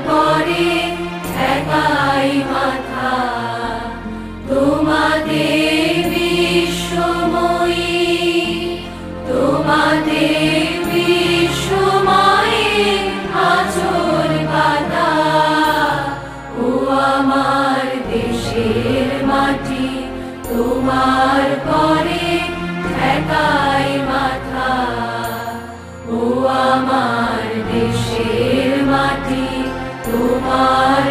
পরে ঠেকাই মাথা। তোমাদের বিশ্বময়ী, তোমাদের বিশ্বময়ী আঁচল পাতা। ও আমার দেশের মাটি, তোমার পরে ঠেকাই মাথা। ও আমার দেশের মাটি, তোমার